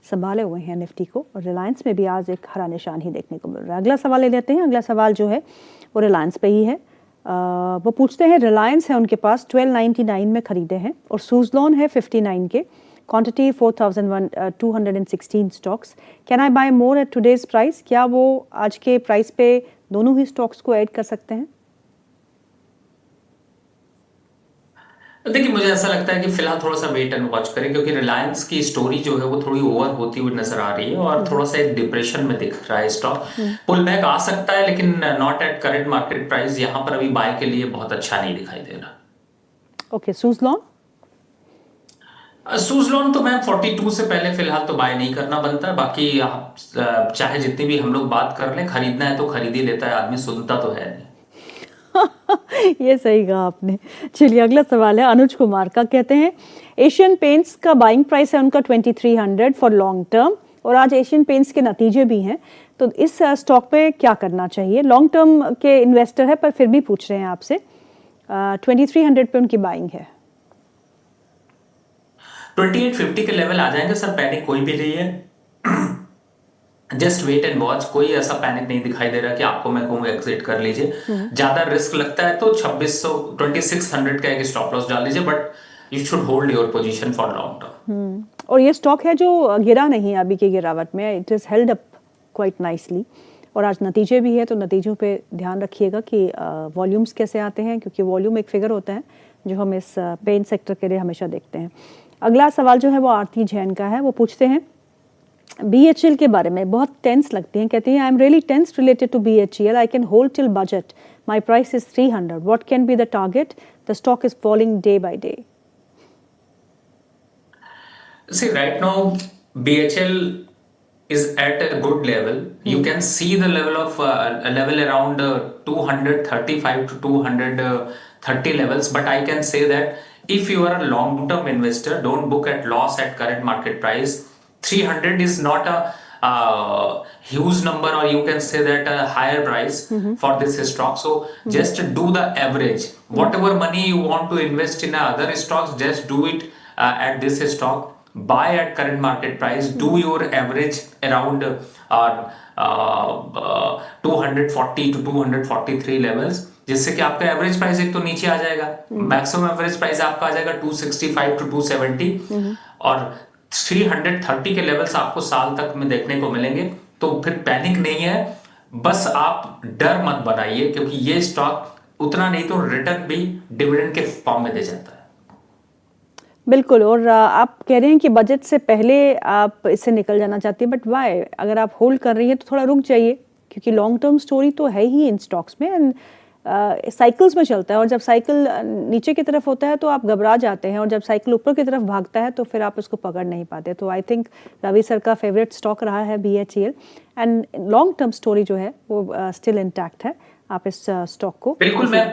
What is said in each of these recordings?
संभाले हुए हैं निफ्टी को, और रिलायंस में भी आज एक हरा निशान ही देखने को मिल रहा है। अगला सवाल ले लेते हैं। अगला सवाल जो है वो रिलायंस पे ही है। वो पूछते हैं, रिलायंस है उनके पास 1299 में खरीदे हैं और सुज़लॉन है 59 के, quantity 4216 stocks. Can I buy more at today's price? क्या वो आज के प्राइस पे दोनों ही स्टॉक्स को ऐड कर सकते हैं? देखिए, मुझे ऐसा लगता है कि फिलहाल थोड़ा सा वेट एंड वॉच करें, क्योंकि रिलायंस की स्टोरी जो है वो थोड़ी ओवर होती हुई नजर आ रही है और थोड़ा सा एक डिप्रेशन में दिख रहा है स्टॉक। पुल बैक आ सकता है लेकिन not at current market price. यहाँ पर अभी बाय के लिए बहुत अच्छा नहीं दिखाई दे रहा। ओके, सुज़लॉन? सुज़लॉन तो मैम 42 से पहले फिलहाल तो बाय नहीं करना बनता है। बाकी आप चाहे जितनी भी हम लोग बात कर लें, खरीदना है तो खरीद ही लेता है आदमी, सुनता तो है नहीं। ये सही कहा आपने। चलिए, अगला सवाल है अनुज कुमार का। कहते हैं, एशियन पेंट्स का बाइंग प्राइस है उनका 2300 फॉर लॉन्ग टर्म, और आज एशियन पेंट्स के नतीजे भी हैं, तो इस स्टॉक पे क्या करना चाहिए? लॉन्ग टर्म के इन्वेस्टर है पर फिर भी पूछ रहे हैं आपसे। 2300 पे उनकी बाइंग है। 2850 के लेवल आ जाएंगे सर, पैनिक कोई भी नहीं है। Just wait and watch. कोई ऐसा पैनिक नहीं दिखाई दे रहा कि आपको मैं कहूँ एग्जिट कर लीजिए। ज्यादा रिस्क लगता है तो 2600 का एक स्टॉप लॉस डाल लीजिए, but you should hold your position for long term. और ये स्टॉक है जो गिरा नहीं अभी की गिरावट में, it is held up quite nicely, और आज नतीजे भी है तो नतीजों पे ध्यान रखिएगा कि वॉल्यूम्स कैसे आते हैं, क्योंकि वॉल्यूम एक फिगर होता है जो हम इस पेंट सेक्टर के लिए हमेशा देखते हैं। अगला सवाल जो है वो आरती जैन का है। वो पूछते हैं BHEL के बारे में, बहुत टेंस लगती हैं। कहती हैं, I am really tense related to BHEL, I can hold till budget, my price is 300, what can be the target, the stock is falling day by day. See, right now, BHL is at a good level. You can see the level of a level around 235 to 230 levels. But I can say that if you are a long-term investor, don't book at loss at current market price. 300 is not a huge number, or you can say that a higher price for this stock. So just do the average. Whatever money you want to invest in other stocks, just do it at this stock. Buy at current market price. Do your average around 240 to 243 levels, जिससे कि आपका average price एक तो नीचे आ जाएगा, maximum average price आपका आ जाएगा 265 to 270, और 330 के लेवल्स आपको साल तक में देखने को मिलेंगे। तो फिर पैनिक नहीं है, बस आप डर मत बनाइए, क्योंकि ये स्टॉक उतना नहीं तो रिटर्न भी डिविडेंड के फॉर्म में दे जाता है। बिल्कुल, और आप कह रहे हैं कि बजट से पहले आप इससे निकल जाना चाहती हैं, बट वाई? अगर आप होल्ड कर रही हैं तो थोड़ा रुक जाइए, क्योंकि लॉन्ग टर्म स्टोरी तो है ही इन स्टॉक्स में, एंड साइकिल्स में चलता है, और जब साइकिल नीचे की तरफ होता है तो आप घबरा जाते हैं, और जब साइकिल ऊपर की तरफ भागता है तो फिर आप उसको पकड़ नहीं पाते। तो आई थिंक रवि सर का फेवरेट स्टॉक रहा है BHEL, and long term story जो है वो स्टिल इंटैक्ट है। आप इस स्टॉक को बिल्कुल मैम,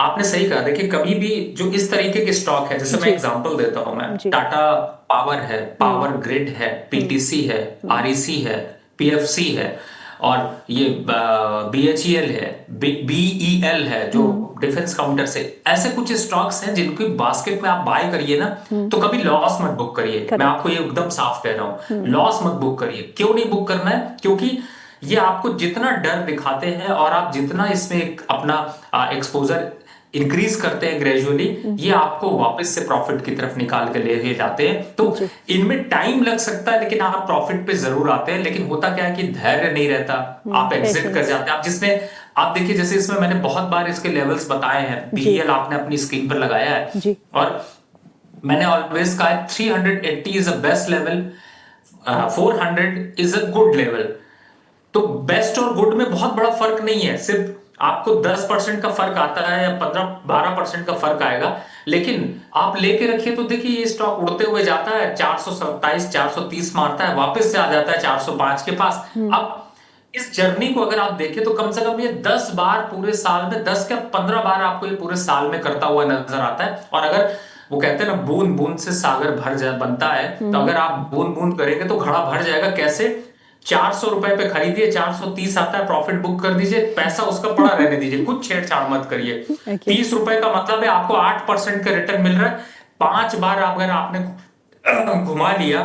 आपने सही कहा। देखिए, कभी भी जो इस तरीके के स्टॉक है, जैसे मैं एग्जांपल देता हूं मैम, टाटा पावर है, पावर ग्रिड है, PTC है, REC है, PFC है, और ये BHEL है, BEL है जो डिफेंस काउंटर से, ऐसे कुछ स्टॉक्स हैं जिनकी बास्केट में आप बाय करिए ना, तो कभी लॉस मत बुक करिए। मैं आपको ये एकदम साफ कह रहा हूं, लॉस मत बुक करिए। क्यों नहीं बुक करना है? क्योंकि ये आपको जितना डर दिखाते हैं और आप जितना इसमें अपना एक्सपोजर इंक्रीज करते हैं ग्रेजुअली, ये आपको वापस से प्रॉफिट की तरफ निकाल के ले जाते हैं। तो इनमें टाइम लग सकता है, लेकिन आप प्रॉफिट पे जरूर आते हैं। लेकिन होता क्या है कि धैर्य नहीं रहता, आप एग्जिट कर जाते हैं। आप जिसमें आप देखिए, जैसे इसमें मैंने बहुत बार इसके लेवल्स बताए हैं, BEL आपने अपनी स्क्रीन पर लगाया है, और मैंने ऑलवेज कहा है 380 is a best level, 400 is a good level. तो बेस्ट और गुड में बहुत बड़ा फर्क नहीं है, सिर्फ आपको 10% का फर्क आता है या 15-12% का फर्क आएगा। लेकिन आप लेके रखिए तो देखिए, ये स्टॉक उड़ते हुए जाता है, 427 430 मारता है, वापस से आ जाता है 405 के पास। अब इस जर्नी को अगर आप देखें तो कम से कम ये 10 बार पूरे साल में, 10 या 15 बार आपको ये पूरे साल में करता हुआ नजर आता है। और अगर वो कहते हैं ना, बूंद बूंद से सागर बनता है, तो अगर आप बूंद बूंद करेंगे तो घड़ा भर जाएगा। कैसे? 400 रुपए पे खरीदिए, 430 आता है, प्रॉफिट बुक कर दीजिए, पैसा उसका पड़ा रहने दीजिए, कुछ छेड़छाड़ मत करिए। 30 रुपए का मतलब है आपको 8% का रिटर्न मिल रहा है। 5 बार अगर आपने घुमा लिया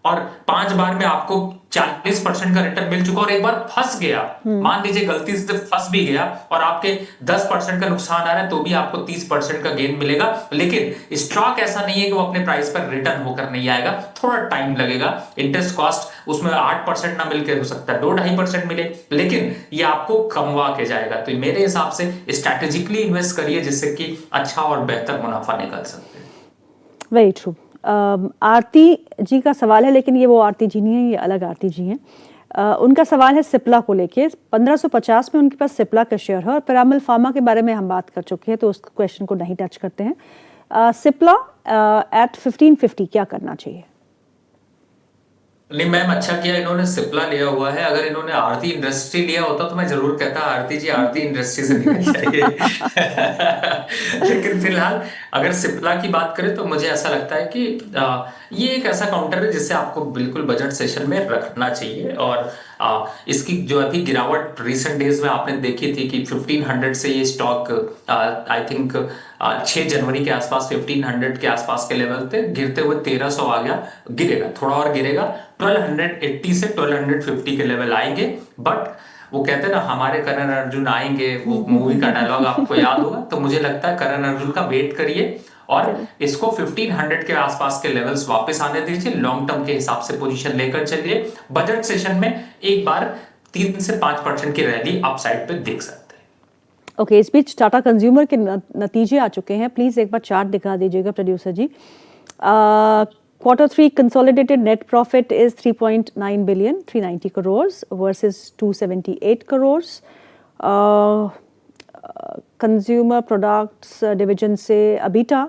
और 5 बार में आपको 40% का रिटर्न मिल चुका और एक बार फंस गया, मान लीजिए गलती से फंस भी गया और आपके 10% का नुकसान आ रहा है, तो भी आपको 30% का गेन मिलेगा। लेकिन स्टॉक ऐसा नहीं है कि वो अपने प्राइस पर रिटर्न होकर नहीं आएगा, थोड़ा टाइम लगेगा। इंटरेस्ट कॉस्ट उसमें 8% ना मिलकर हो सकता है 2-2.5% मिले, लेकिन ये आपको कमवा के जाएगा। तो मेरे हिसाब से स्ट्रैटेजिकली इन्वेस्ट करिए, जिससे कि अच्छा और बेहतर मुनाफा निकल सकते हैं। Very true. आरती जी का सवाल है, लेकिन ये वो आरती जी नहीं है, ये अलग आरती जी हैं। उनका सवाल है सिप्ला को लेके। 1550 में उनके पास सिप्ला का शेयर है और पिरामल फार्मा के बारे में हम बात कर चुके हैं, तो उस क्वेश्चन को नहीं टच करते हैं। सिप्ला एट 1550 क्या करना चाहिए? नहीं मैम, अच्छा किया इन्होंने सिप्ला लिया हुआ है। अगर इन्होंने आरती इंडस्ट्री लिया होता तो मैं जरूर कहता आरती जी आरती इंडस्ट्री से निकल जाइए। लेकिन फिलहाल अगर सिप्ला की बात करें तो मुझे ऐसा लगता है कि ये एक ऐसा काउंटर है जिसे आपको बिल्कुल बजट सेशन में रखना चाहिए। और इसकी जो अभी गिरावट रिसेंट डेज में आपने देखी थी कि 1500 से ये स्टॉक आई थिंक 6 जनवरी के आसपास 1500 के आसपास के लेवल थे, गिरते हुए 1300 आ गया। गिरेगा, थोड़ा और गिरेगा, 1280 से 1250 के लेवल आएंगे। बट वो कहते हैं ना, हमारे करण अर्जुन आएंगे, वो मूवी का डायलॉग आपको याद होगा। तो मुझे लगता है करण अर्जुन का वेट करिए और इसको 1500 के आसपास के लेवल्स वापस आने दीजिए। लॉन्ग टर्म के हिसाब से पोजीशन लेकर चलिए। बजट सेशन में एक बार 3 से 5% की रैली अपसाइड पे देख सकते हैं। ओके, इस बीच टाटा कंज्यूमर के नतीजे आ चुके हैं। प्लीज एक बार चार्ट दिखा दीजिएगा producer ji. Quarter 3 consolidated net profit is 3.9 billion, 390 crores versus 278 crores. Consumer products division से EBITDA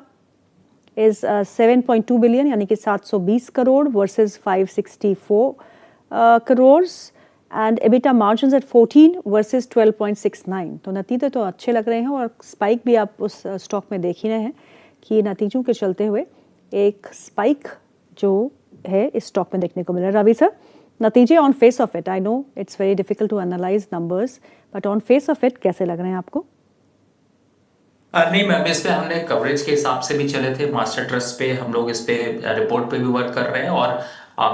is 7.2 billion यानी कि 720 crore versus 564 crores. And EBITDA margins at 14 versus 12.69. तो नतीजे तो अच्छे लग रहे हैं और स्पाइक भी आप उस स्टॉक में देख ही रहे हैं कि नतीजों के चलते हुए एक स्पाइक जो है इस स्टॉक में देखने को मिला। रवि सर, नतीजे on face of it, I know it's very difficult to analyse numbers, but on face of it कैसे लग रहे हैं आपको? नहीं मैम, इस पे हमने कवरेज के हिसाब से भी चले थे। मास्टर ट्रस्ट पे हम लोग इस पे रिपोर्ट पे भी वर्क कर रहे हैं और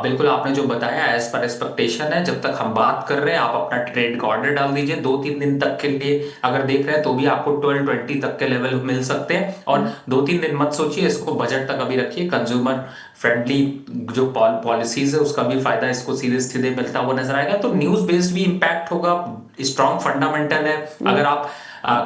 बिल्कुल आपने जो बताया एज पर एक्सपेक्टेशन है। जब तक हम बात कर रहे हैं, आप अपना ट्रेड का ऑर्डर डाल दीजिए 2-3 दिन तक के लिए। अगर देख रहे हैं तो भी आपको 1220 तक के लेवल मिल सकते हैं। और 2-3 दिन मत सोचिए, इसको बजट तक अभी रखिए। कंज्यूमर फ्रेंडली जो पॉलिसीज है उसका भी फायदा इसको सीधे सीधे मिलता हुआ नजर आएगा। तो न्यूज बेस्ड भी इम्पैक्ट होगा। स्ट्रॉन्ग फंडामेंटल है। अगर आप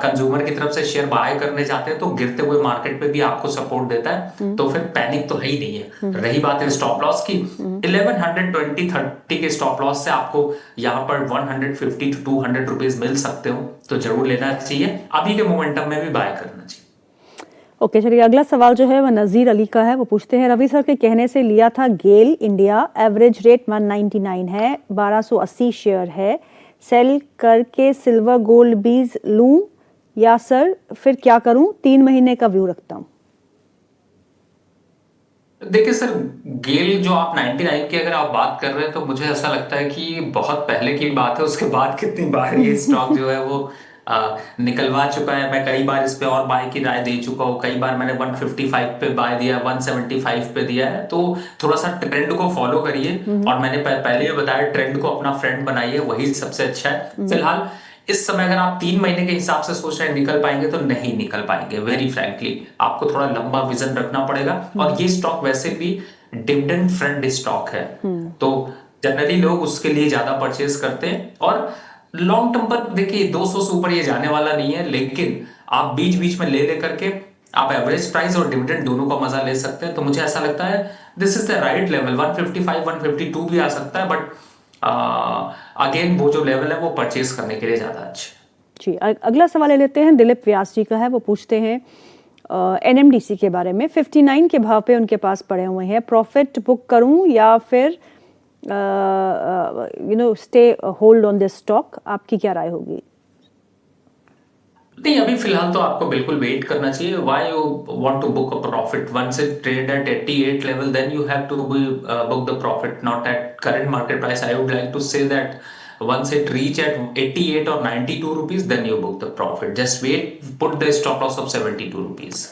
कंज्यूमर की तरफ से शेयर बाय करने जाते हैं तो गिरते हुए मार्केट पे भी आपको सपोर्ट देता है, तो फिर पैनिक तो है ही नहीं है। रही बात है स्टॉप लॉस की, 1120-30 के स्टॉप लॉस से आपको यहाँ पर 150 to 200 रुपीज मिल सकते हो, तो जरूर लेना चाहिए। अभी के मोमेंटम में भी बाय करना चाहिए। ओके, चलिए अगला सवाल जो है वह नजीर अली का है। वो पूछते हैं, रवि सर के कहने से लिया था गेल इंडिया, एवरेज रेट 199 है, 1280 शेयर है, सेल करके सिल्वर गोल्ड बीज लूं या सर फिर क्या करूं? 3 महीने का व्यू रखता हूं। देखिए सर, गेल जो आप 99 की अगर आप बात कर रहे हैं तो मुझे ऐसा लगता है कि बहुत पहले की बात है। उसके बाद कितनी बार ये स्टॉक जो है वो निकलवा चुका है। मैं कई बार इस पे और बाय की राय दे चुका हूँ। कई बार मैंने 155 पे बाय दिया, 175 पे दिया है। तो थोड़ा सा ट्रेंड को फॉलो करिए और मैंने पहले भी बताया ट्रेंड को अपना फ्रेंड बनाइए, वही सबसे अच्छा है। फिलहाल इस समय अगर आप 3 महीने के हिसाब से सोच रहे हैं निकल पाएंगे तो नहीं निकल पाएंगे। वेरी फ्रैंकली आपको थोड़ा लंबा विजन रखना पड़ेगा। और ये स्टॉक वैसे भी डिविडेंड फ्रेंड स्टॉक है, तो जनरली लोग उसके लिए ज्यादा परचेज करते हैं। और लॉन्ग टर्म पर देखिए 200 से ऊपर ये जाने वाला नहीं है, लेकिन आप बीच बीच में ले करके आप एवरेज प्राइस और डिविडेंड दोनों का मजा ले सकते हैं। तो मुझे ऐसा लगता है this is the right level. 155 152 भी आ सकता है, बट अगेन वो जो लेवल है वो परचेज करने के लिए ज्यादा अच्छा। जी, अगला सवाल ले लेते हैं। दिलीप व्यास जी का है। वो पूछते हैं एनएमडीसी के बारे में। 59 के भाव पे उनके पास पड़े हुए हैं, प्रॉफिट बुक करूं या फिर stay hold on this stock? आपकी क्या राय होगी? नहीं, अभी फिलहाल तो आपको बिल्कुल वेट करना चाहिए। Why you want to book a profit? Once it trade at 88 level then you have to book the profit, not at current market price. I would like to say that once it reach at 88 or 92 rupees then you book the profit. Just wait, put the stop loss of 72 rupees.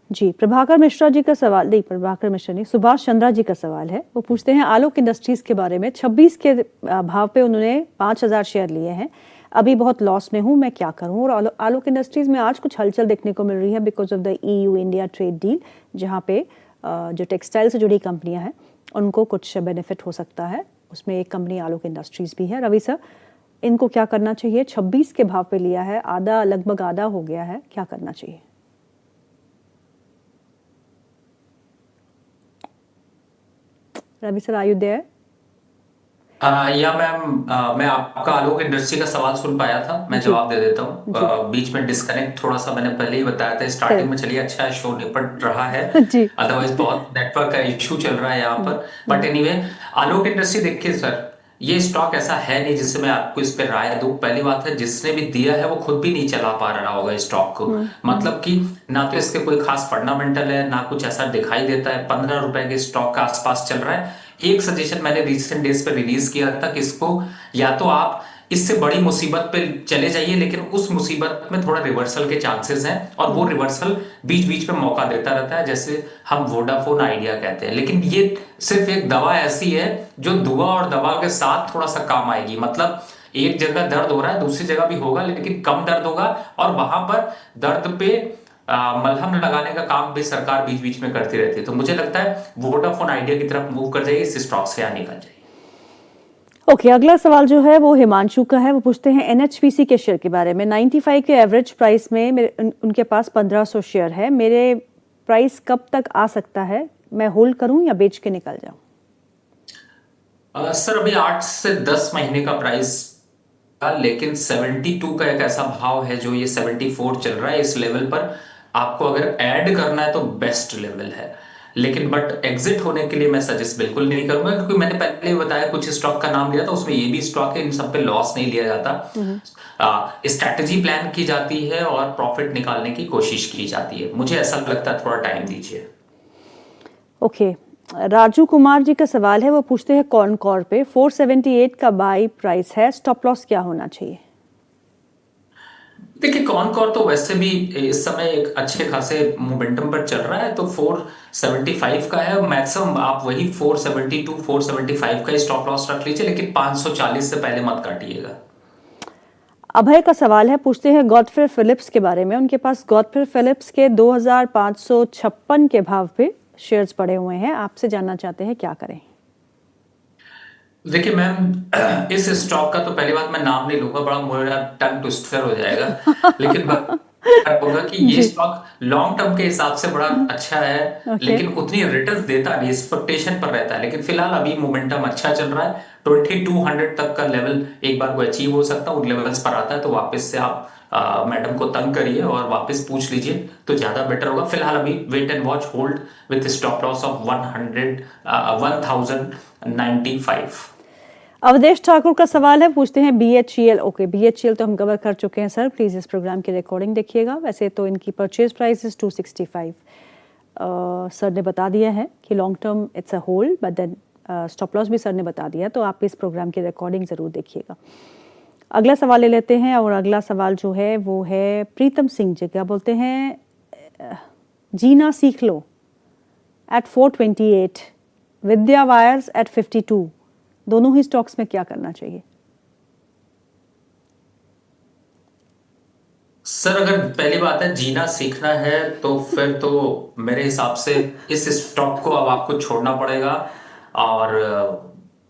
जी, प्रभाकर मिश्रा जी का सवाल नहीं, प्रभाकर मिश्रा नहीं, सुभाष चंद्रा जी का सवाल है। वो पूछते हैं आलोक इंडस्ट्रीज के बारे में। 26 के भाव पे उन्होंने 5000 शेयर लिए हैं, अभी बहुत लॉस में हूँ, मैं क्या करूँ? और आलोक इंडस्ट्रीज में आज कुछ हलचल देखने को मिल रही है because of the EU India trade deal, जहाँ पे जो टेक्सटाइल से जुड़ी कंपनियां हैं उनको कुछ बेनिफिट हो सकता है। उसमें एक कंपनी आलोक इंडस्ट्रीज भी है। रवि सर, इनको क्या करना चाहिए? 26 के भाव पे लिया है, आधा लगभग आधा हो गया है, क्या करना चाहिए? Ravi sir, are you there? या मैम, मैं आपका आलोक इंडस्ट्री का सवाल सुन पाया था, मैं जवाब दे देता हूँ। बीच में डिस्कनेक्ट थोड़ा सा मैंने पहले ही बताया था स्टार्टिंग में। चलिए, अच्छा है, शो निपट रहा है, अदरवाइज बहुत नेटवर्क का इश्यू चल रहा है यहाँ पर। बट एनीवे, आलोक इंडस्ट्री देखिए सर, ये स्टॉक ऐसा है नहीं जिससे मैं आपको इस पे राय दूं। पहली बात है, जिसने भी दिया है वो खुद भी नहीं चला पा रहा होगा स्टॉक को। मतलब कि ना तो इसके कोई खास फंडामेंटल है, ना कुछ ऐसा दिखाई देता है। 15 रुपए के स्टॉक के आसपास चल रहा है। एक सजेशन मैंने रिसेंट डेज पे रिलीज किया था कि इसको या तो आप इससे बड़ी मुसीबत पे चले जाइए, लेकिन उस मुसीबत में थोड़ा रिवर्सल के चांसेस हैं, और वो रिवर्सल बीच बीच में मौका देता रहता है, जैसे हम वोडाफोन आइडिया कहते हैं। लेकिन ये सिर्फ एक दवा ऐसी है जो दुआ और दवा के साथ थोड़ा सा काम आएगी। मतलब एक जगह दर्द हो रहा है, दूसरी जगह भी होगा, लेकिन कम दर्द होगा, और वहां पर दर्द पे मलहम लगाने का काम भी सरकार बीच बीच में करती रहती है। तो मुझे लगता है वोडाफोन आइडिया की तरफ मूव कर जाइए, इस स्टॉक से यहाँ निकल जाइए। ओके, अगला सवाल जो है वो हिमांशु का है। वो पूछते हैं NHPC के शेयर के बारे में। 95 के एवरेज प्राइस में उनके पास 1500 शेयर है। मेरे प्राइस कब तक आ सकता है? मैं होल्ड करूं या बेच के निकल जाऊं? सर, अभी 8 से 10 महीने का प्राइस, लेकिन 72 का एक ऐसा भाव है जो ये 74 चल रहा है। इस लेवल पर आपको अगर ऐड करना है तो बेस्ट लेवल है, लेकिन बट एग्जिट होने के लिए मैं सजेस्ट बिल्कुल नहीं करूंगा, क्योंकि मैंने पहले ही बताया, कुछ स्टॉक का नाम लिया था, उसमें ये भी स्टॉक है, इन सब पे लॉस नहीं लिया जाता। स्ट्रैटेजी प्लान की जाती है और प्रॉफिट निकालने की कोशिश की जाती है। मुझे ऐसा लगता है, थोड़ा टाइम दीजिए। ओके, राजू कुमार जी का सवाल है। वो पूछते हैं कॉनकॉर पे 478 का बाई प्राइस है, स्टॉप लॉस क्या होना चाहिए? देखिए, कॉनकॉर तो वैसे भी इस समय एक अच्छे खासे मोमेंटम पर चल रहा है, तो 475 का है मैक्सिमम। आप वही 472 475 का स्टॉप लॉस रख लीजिए, लेकिन 540 से पहले मत काटिएगा। अभय का सवाल है, पूछते हैं गॉडफ्रे फिलिप्स के बारे में। उनके पास गॉडफ्रे फिलिप्स के 2556 के भाव पे शेयर्स पड़े हुए हैं, आपसे जानना चाहते हैं क्या करें? देखिए मैम, इस स्टॉक का तो पहली बात, मैं नाम नहीं लूंगा, बड़ा मेरा टंग ट्विस्टर हो जाएगा। लेकिन होगा कि ये स्टॉक लॉन्ग टर्म के हिसाब से बड़ा अच्छा है, लेकिन उतनी रिटर्न देता नहीं, एक्सपेक्टेशन पर रहता है। लेकिन फिलहाल अभी मोमेंटम अच्छा चल रहा है। 2200 तक का लेवल एक बार को अचीव हो सकता है। उन लेवल्स पर आता है तो वापस से आप मैडम को तंग करिए और वापस पूछ लीजिए, तो ज्यादा बेटर होगा। फिलहाल अभी wait and watch, hold with stop loss of 1095। Awadhesh Thakur का सवाल है, पूछते हैं BHEL। ओके, BHEL तो हम कवर कर चुके हैं सर, प्लीज इस प्रोग्राम की रिकॉर्डिंग देखिएगा। वैसे तो इनकी परचेज प्राइस इज 265। सर ने बता दिया है कि long term it's a hold, but then stop loss भी सर ने बता दिया, तो आप इस प्रोग्राम की रिकॉर्डिंग जरूर देखिएगा। अगला सवाल ले लेते हैं, और अगला सवाल जो है वो है प्रीतम सिंह जी का। बोलते हैं जीना सीख लो एट 428, विद्या वायर्स एट 52, दोनों ही स्टॉक्स में क्या करना चाहिए? सर, अगर पहली बात है जीना सीखना है, तो फिर तो मेरे हिसाब से इस स्टॉक को अब आपको छोड़ना पड़ेगा। और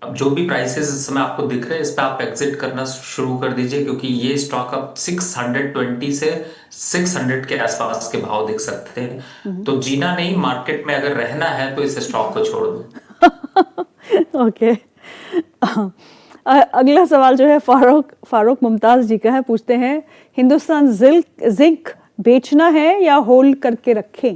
अब जो भी प्राइसेस इस समय आपको दिख रहे हैं, इस पे आप एग्जिट करना शुरू कर दीजिए, क्योंकि ये स्टॉक अब 620 से 600 के आसपास के भाव दिख सकते हैं। तो जीना नहीं, मार्केट में अगर रहना है तो इस स्टॉक को छोड़ दो। ओके, अगला सवाल जो है फारूक मुमताज जी का है। पूछते हैं हिंदुस्तान जिंक बेचना है या होल्ड करके रखें?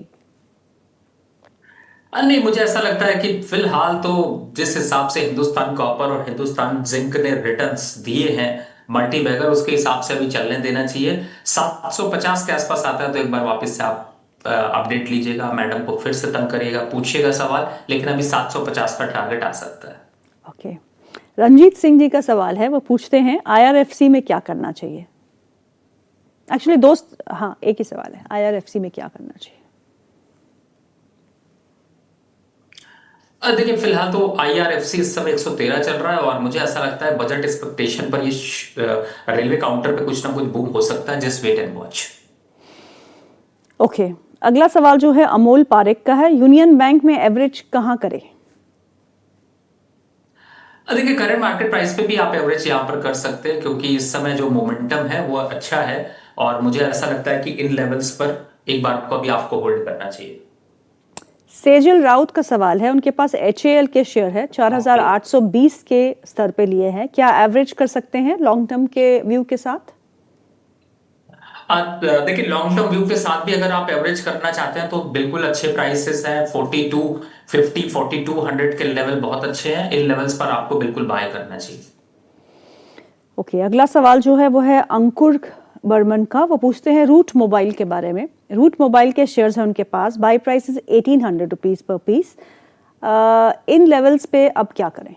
नहीं, मुझे ऐसा लगता है कि फिलहाल तो जिस हिसाब से हिंदुस्तान कॉपर और हिंदुस्तान जिंक ने रिटर्न्स दिए हैं मल्टी बैगर, उसके हिसाब से अभी चलने देना चाहिए। 750 के आसपास आता है तो एक बार वापस से आप अपडेट लीजिएगा, मैडम को फिर से तंग करिएगा, पूछिएगा सवाल, लेकिन अभी 750 का टारगेट आ सकता है। ओके, रंजीत सिंह जी का सवाल है। वो पूछते हैं IRFC में क्या करना चाहिए? एक्चुअली दोस्त, हाँ, एक ही सवाल है, IRFC में क्या करना चाहिए? देखिए फिलहाल तो IRFC इस समय 113 चल रहा है और मुझे ऐसा लगता है बजट एक्सपेक्टेशन पर ये रेलवे काउंटर पे कुछ ना कुछ बूम हो सकता है, just wait and watch. Okay, अगला सवाल जो है अमोल पारेख का है, यूनियन बैंक में एवरेज कहाँ करें? देखिए करंट मार्केट प्राइस पे भी आप एवरेज यहाँ पर कर सकते हैं क्योंकि इस समय जो मोमेंटम है वो अच्छा है और मुझे ऐसा लगता है कि इन लेवल्स पर एक बार को अभी आपको होल्ड करना चाहिए। सेजल राउत का सवाल है, उनके पास HAL के शेयर है, 4820 के स्तर पे लिए हैं, क्या एवरेज कर सकते हैं लॉन्ग टर्म के व्यू के साथ? देखिए लॉन्ग टर्म व्यू के साथ भी अगर आप एवरेज करना चाहते हैं तो बिल्कुल अच्छे प्राइसेस हैं। 4250 4200 के लेवल बहुत अच्छे हैं, इन लेवल्स पर आपको बिल्कुल बाय करना चाहिए। ओके, अगला सवाल जो है वो है अंकुर बर्मन का, वो पूछते हैं रूट मोबाइल के बारे में। रूट मोबाइल के शेयर्स हैं उनके पास, buy price is 1800 rupees per piece. इन लेवल्स पे अब क्या करें?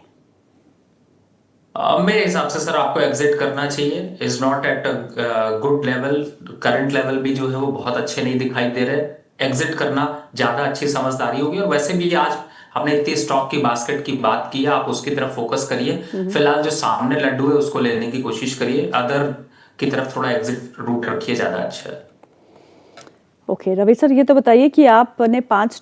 मेरे हिसाब से सर आपको एग्जिट करना चाहिए, is not at good level. Current level भी जो है वो बहुत अच्छे नहीं दिखाई दे रहे। एग्जिट करना ज्यादा अच्छी समझदारी होगी और वैसे भी आज हमने इतनी स्टॉक की बास्केट की बात की है, आप उसकी तरफ फोकस करिए। फिलहाल जो सामने लड्डू है उसको लेने की कोशिश करिए, अदर की तरफ थोड़ा एग्जिट रूट रखिए, ज्यादा अच्छा है। ओके रवि सर, ये तो बताइए कि आपने 5